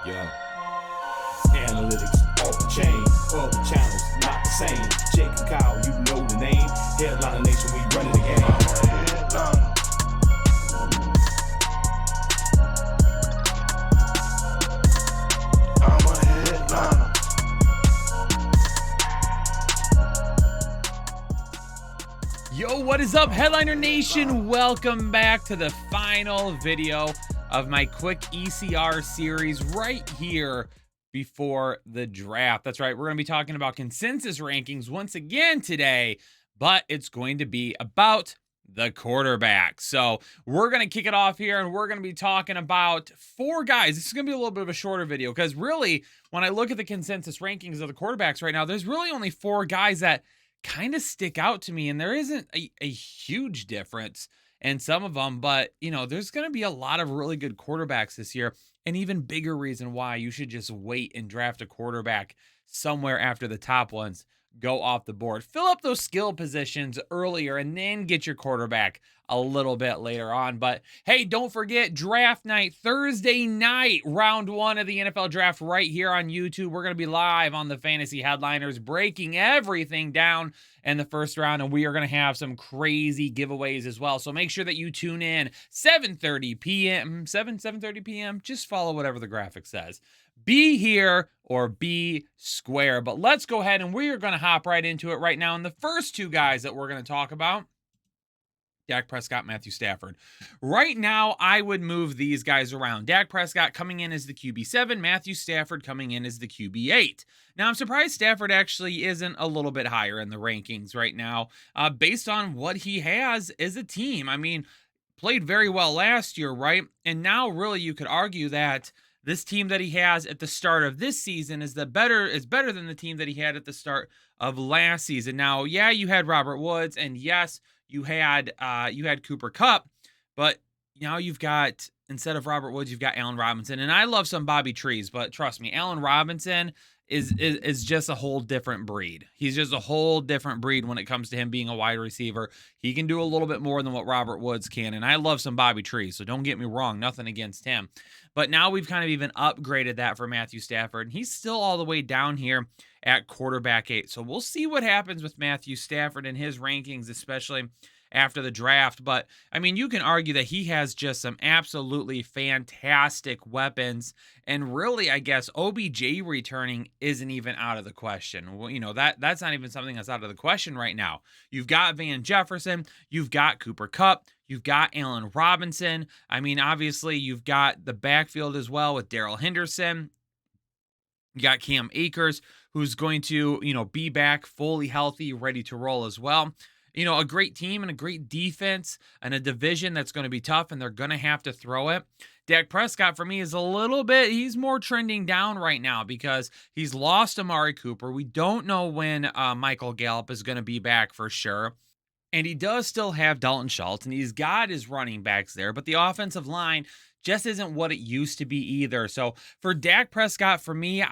Yeah. Analytics off the chain, other channels not the same. Jake and Kyle, you know the name. Headliner Nation, we running the game. I'm a headliner. Yo, what is up, Headliner Nation? Welcome back to the final video of my quick ECR series right here before the draft. That's right, we're going to be talking about consensus rankings once again today, but it's going to be about the quarterback. So we're going to kick it off here, and we're going to be talking about four guys. This is going to be a little bit of a shorter video because really, when I look at the consensus rankings of the quarterbacks right now, there's really only four guys that kind of stick out to me, and there isn't a huge difference in some of them, but there's going to be a lot of really good quarterbacks this year. An even bigger reason why you should just wait and draft a quarterback somewhere after the top ones go off the board. Fill up those skill positions earlier and then get your quarterback a little bit later on. But hey, don't forget draft night, Thursday night, round one of the NFL draft right here on YouTube. We're going to be live on the Fantasy Headliners, breaking everything down in the first round, and we are going to have some crazy giveaways as well. So make sure that you tune in 7:30 p.m. 7:30 p.m. Just follow whatever the graphic says. Be here or be square. But let's go ahead and we are going to hop right into it right now. And the first two guys that we're going to talk about, Dak Prescott, Matthew Stafford. Right now, I would move these guys around. Dak Prescott coming in as the QB7, Matthew Stafford coming in as the QB8. Now, I'm surprised Stafford actually isn't a little bit higher in the rankings right now, based on what he has as a team. I mean, played very well last year, right? And now, really, you could argue that this team that he has at the start of this season is better than the team that he had at the start of last season. Now, yeah, you had Robert Woods, and yes, you had Cooper Kupp, but now you've got, instead of Robert Woods, you've got Allen Robinson. And I love some Bobby Trees, but trust me, Allen Robinson is just a whole different breed. He's just a whole different breed when it comes to him being a wide receiver. He can do a little bit more than what Robert Woods can, and I love some Bobby Trees, so don't get me wrong, nothing against him. But now we've kind of even upgraded that for Matthew Stafford, and he's still all the way down here at quarterback 8. So we'll see what happens with Matthew Stafford and his rankings, especially after the draft. But I mean, you can argue that he has just some absolutely fantastic weapons, and really, I guess OBJ returning isn't even out of the question. Well, that's not even something that's out of the question right now. You've got Van Jefferson, you've got Cooper Kupp, you've got Allen Robinson. I mean, obviously, you've got the backfield as well with Darrell Henderson. You got Cam Akers, who's going to, be back fully healthy, ready to roll as well. A great team and a great defense and a division that's going to be tough, and they're going to have to throw it. Dak Prescott, for me, is he's more trending down right now because he's lost Amari Cooper. We don't know when Michael Gallup is going to be back for sure. And he does still have Dalton Schultz, and he's got his running backs there, but the offensive line just isn't what it used to be either. So for Dak Prescott, for me,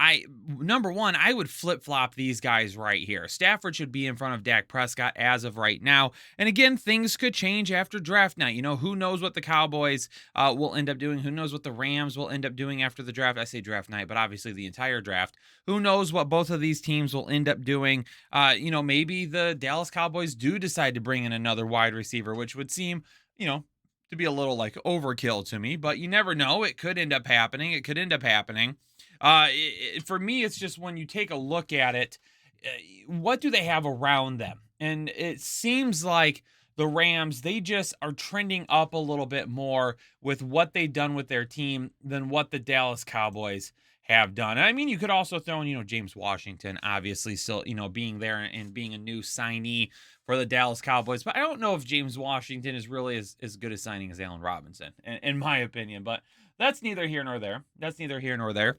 number one, I would flip-flop these guys right here. Stafford should be in front of Dak Prescott as of right now. And again, things could change after draft night. Who knows what the Cowboys will end up doing? Who knows what the Rams will end up doing after the draft? I say draft night, but obviously the entire draft. Who knows what both of these teams will end up doing? Maybe the Dallas Cowboys do decide to bring in another wide receiver, which would seem, to be a little like overkill to me, but you never know. It could end up happening. For me, it's just when you take a look at it, what do they have around them? And it seems like the Rams, they just are trending up a little bit more with what they've done with their team than what the Dallas Cowboys have done. I mean, you could also throw in, James Washington, obviously still, being there and being a new signee for the Dallas Cowboys. But I don't know if James Washington is really as good a signing as Allen Robinson, in my opinion. But that's neither here nor there.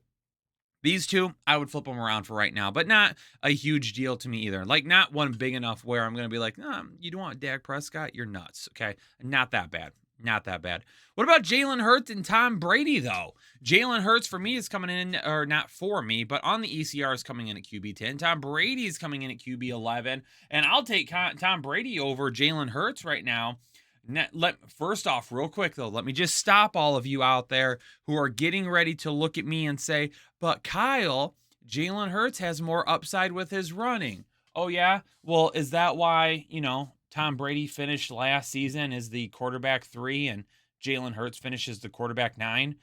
These two, I would flip them around for right now, but not a huge deal to me either. Like, not one big enough where I'm going to be like, you don't want Dak Prescott? You're nuts, okay? Not that bad. Not that bad. What about Jalen Hurts and Tom Brady, though? Jalen Hurts, for me, is coming in, or not for me, but on the ECR is coming in at QB 10. Tom Brady is coming in at QB 11. And I'll take Tom Brady over Jalen Hurts right now, First off, real quick though, let me just stop all of you out there who are getting ready to look at me and say, but Kyle, Jalen Hurts has more upside with his running. Oh yeah? Well, is that why, Tom Brady finished last season as the quarterback 3 and Jalen Hurts finishes the quarterback 9?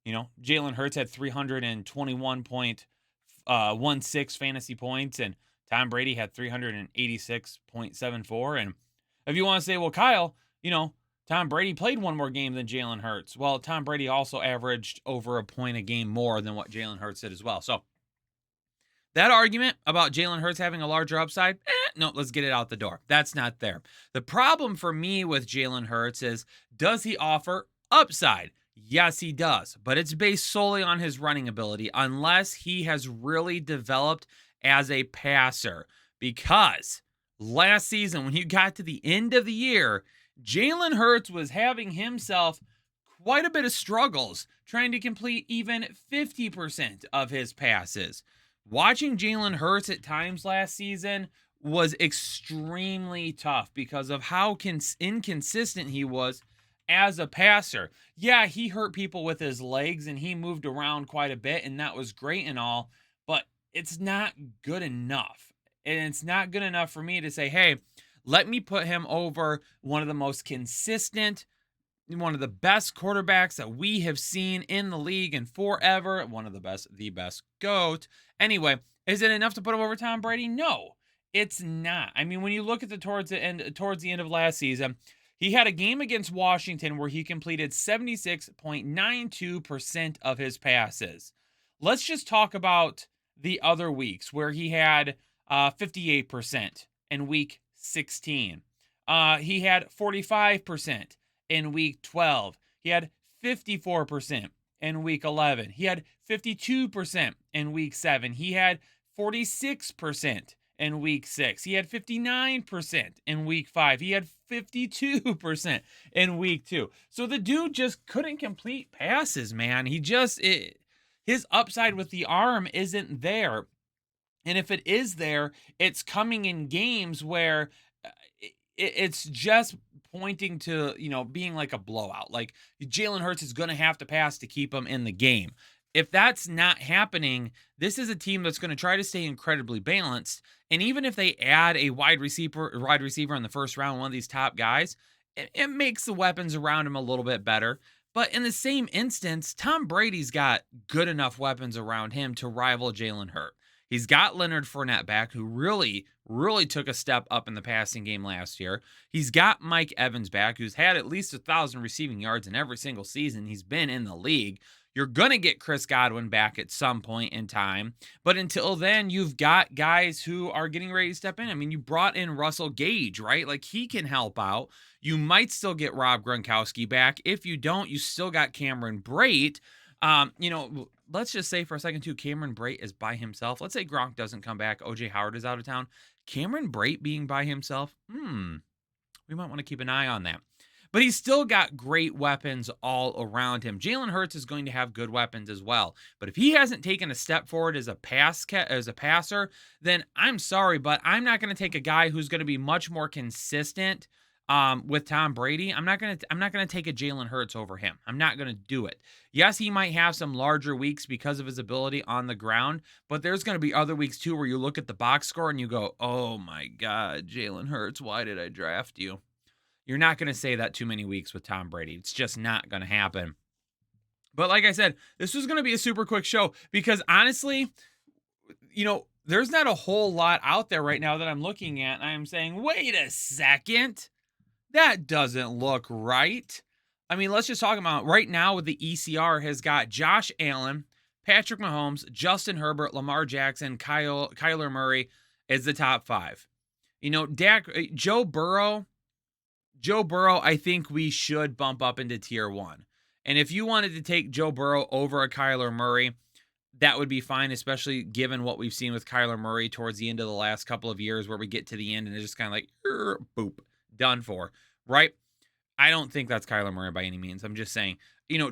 Jalen Hurts had 321.16 fantasy points, and Tom Brady had 386.74. And if you want to say, well, Kyle, Tom Brady played one more game than Jalen Hurts. Well, Tom Brady also averaged over a point a game more than what Jalen Hurts did as well. So that argument about Jalen Hurts having a larger upside, no, let's get it out the door. That's not there. The problem for me with Jalen Hurts is, does he offer upside? Yes, he does, but it's based solely on his running ability unless he has really developed as a passer. Because last season, when you got to the end of the year, Jalen Hurts was having himself quite a bit of struggles trying to complete even 50% of his passes. Watching Jalen Hurts at times last season was extremely tough because of how inconsistent he was as a passer. Yeah, he hurt people with his legs and he moved around quite a bit, and that was great and all, but it's not good enough. And it's not good enough for me to say, hey, let me put him over one of the most consistent, one of the best quarterbacks that we have seen in the league in forever, one of the best GOAT. Anyway, is it enough to put him over Tom Brady? No, it's not. I mean, when you look at towards the end of last season, he had a game against Washington where he completed 76.92% of his passes. Let's just talk about the other weeks where he had 58% in week 16. He had 45% in week 12. He had 54% in week 11. He had 52% in week 7. He had 46% in week 6. He had 59% in week 5. He had 52% in week 2. So the dude just couldn't complete passes, man. His upside with the arm isn't there. And if it is there, it's coming in games where it's just pointing to, being like a blowout. Like Jalen Hurts is going to have to pass to keep him in the game. If that's not happening, this is a team that's going to try to stay incredibly balanced. And even if they add a wide receiver in the first round, one of these top guys, it makes the weapons around him a little bit better. But in the same instance, Tom Brady's got good enough weapons around him to rival Jalen Hurts. He's got Leonard Fournette back, who really, really took a step up in the passing game last year. He's got Mike Evans back, who's had at least 1,000 receiving yards in every single season he's been in the league. You're going to get Chris Godwin back at some point in time. But until then, you've got guys who are getting ready to step in. I mean, you brought in Russell Gage, right? Like, he can help out. You might still get Rob Gronkowski back. If you don't, you still got Cameron Brate. Let's just say for a second, too, Cameron Brate is by himself. Let's say Gronk doesn't come back. O.J. Howard is out of town. Cameron Brate being by himself, we might want to keep an eye on that. But he's still got great weapons all around him. Jalen Hurts is going to have good weapons as well. But if he hasn't taken a step forward as a passer, then I'm sorry, but I'm not going to take a guy who's going to be much more consistent with Tom Brady. I'm not going to take a Jalen Hurts over him. I'm not going to do it. Yes, he might have some larger weeks because of his ability on the ground, but there's going to be other weeks too where you look at the box score and you go, "Oh my God, Jalen Hurts, why did I draft you?" You're not going to say that too many weeks with Tom Brady. It's just not going to happen. But like I said, this was going to be a super quick show because honestly, there's not a whole lot out there right now that I'm looking at. And I'm saying, wait a second. That doesn't look right. I mean, let's just talk about right now with the ECR has got Josh Allen, Patrick Mahomes, Justin Herbert, Lamar Jackson, Kyler Murray as the top 5. Joe Burrow, I think we should bump up into tier 1. And if you wanted to take Joe Burrow over a Kyler Murray, that would be fine, especially given what we've seen with Kyler Murray towards the end of the last couple of years where we get to the end and it's just kind of like, boop, done for, right? I don't think that's Kyler Murray by any means. I'm just saying,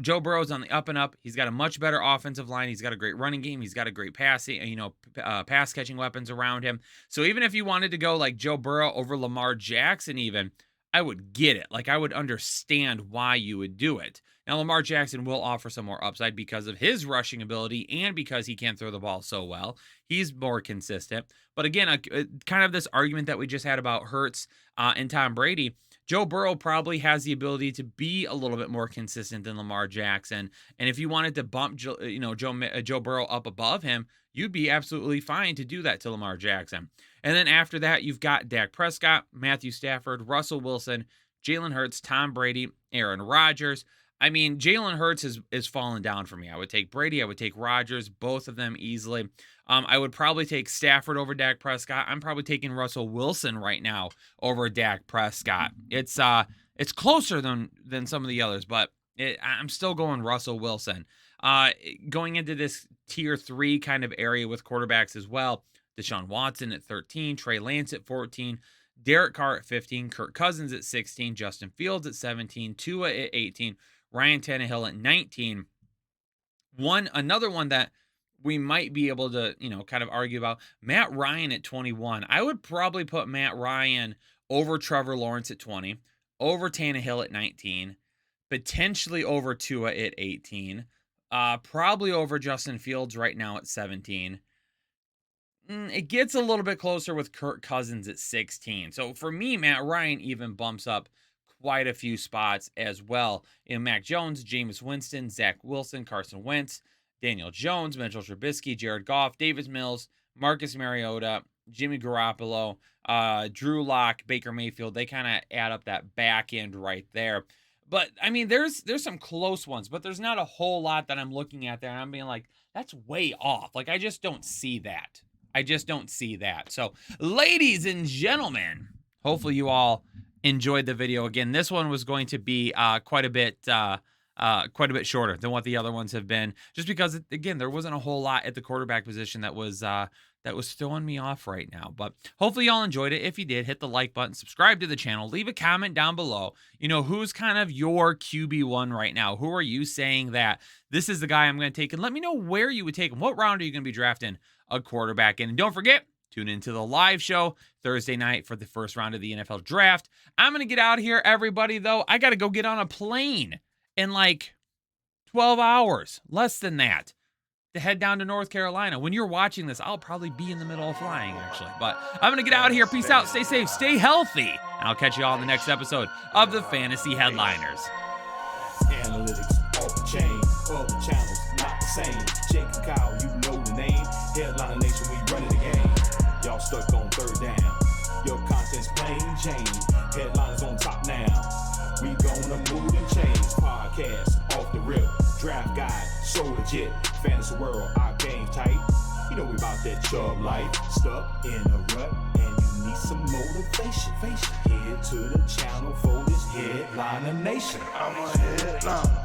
Joe Burrow's on the up and up. He's got a much better offensive line. He's got a great running game. He's got a great pass catching weapons around him. So even if you wanted to go like Joe Burrow over Lamar Jackson even, I would get it. Like, I would understand why you would do it. Now, Lamar Jackson will offer some more upside because of his rushing ability and because he can throw the ball so well. He's more consistent. But again, kind of this argument that we just had about Hurts and Tom Brady, Joe Burrow probably has the ability to be a little bit more consistent than Lamar Jackson. And if you wanted to bump Joe Burrow up above him, you'd be absolutely fine to do that to Lamar Jackson. And then after that, you've got Dak Prescott, Matthew Stafford, Russell Wilson, Jalen Hurts, Tom Brady, Aaron Rodgers. I mean, Jalen Hurts is falling down for me. I would take Brady. I would take Rodgers, both of them easily. I would probably take Stafford over Dak Prescott. I'm probably taking Russell Wilson right now over Dak Prescott. It's closer than some of the others, but I'm still going Russell Wilson. Going into this tier 3 kind of area with quarterbacks as well, Deshaun Watson at 13, Trey Lance at 14, Derek Carr at 15, Kirk Cousins at 16, Justin Fields at 17, Tua at 18, Ryan Tannehill at 19. Another one that we might be able to, kind of argue about, Matt Ryan at 21. I would probably put Matt Ryan over Trevor Lawrence at 20, over Tannehill at 19, potentially over Tua at 18, probably over Justin Fields right now at 17. It gets a little bit closer with Kirk Cousins at 16. So for me, Matt Ryan even bumps up quite a few spots as well. Mac Jones, Jameis Winston, Zach Wilson, Carson Wentz, Daniel Jones, Mitchell Trubisky, Jared Goff, Davis Mills, Marcus Mariota, Jimmy Garoppolo, Drew Lock, Baker Mayfield. They kind of add up that back end right there. But I mean, there's some close ones, but there's not a whole lot that I'm looking at there and I'm being like, that's way off. Like, I just don't see that. So, ladies and gentlemen, hopefully you all enjoyed the video. Again, this one was going to be quite a bit shorter than what the other ones have been, just because, again, there wasn't a whole lot at the quarterback position that was throwing me off right now. But hopefully y'all enjoyed it. If you did, hit the like button, subscribe to the channel, leave a comment down below. Who's kind of your QB1 right now? Who are you saying that this is the guy I'm going to take? And let me know where you would take him. What round are you going to be drafting a quarterback in? And don't forget, tune into the live show Thursday night for the first round of the NFL draft. I'm going to get out of here, everybody, though. I got to go get on a plane in like 12 hours, less than that, to head down to North Carolina. When you're watching this, I'll probably be in the middle of flying, actually. But I'm going to get out of here. Peace out. Stay safe. Stay healthy. And I'll catch you all in the next episode of the Fantasy Headliners. Analytics off the chain, all the channels not the same. Jake and Kyle, you know the name. Headliner Nation, we running the game. Y'all stuck on third down. Your content's plain Jane. Headliners on top now. We gonna move and change. Podcast off the rip. Draft guide, so legit. Fantasy world, our game tight. We about that chubb life. Stuck in a rut and you need some motivation. Head to the channel for this Headliner Nation. I'm a headliner.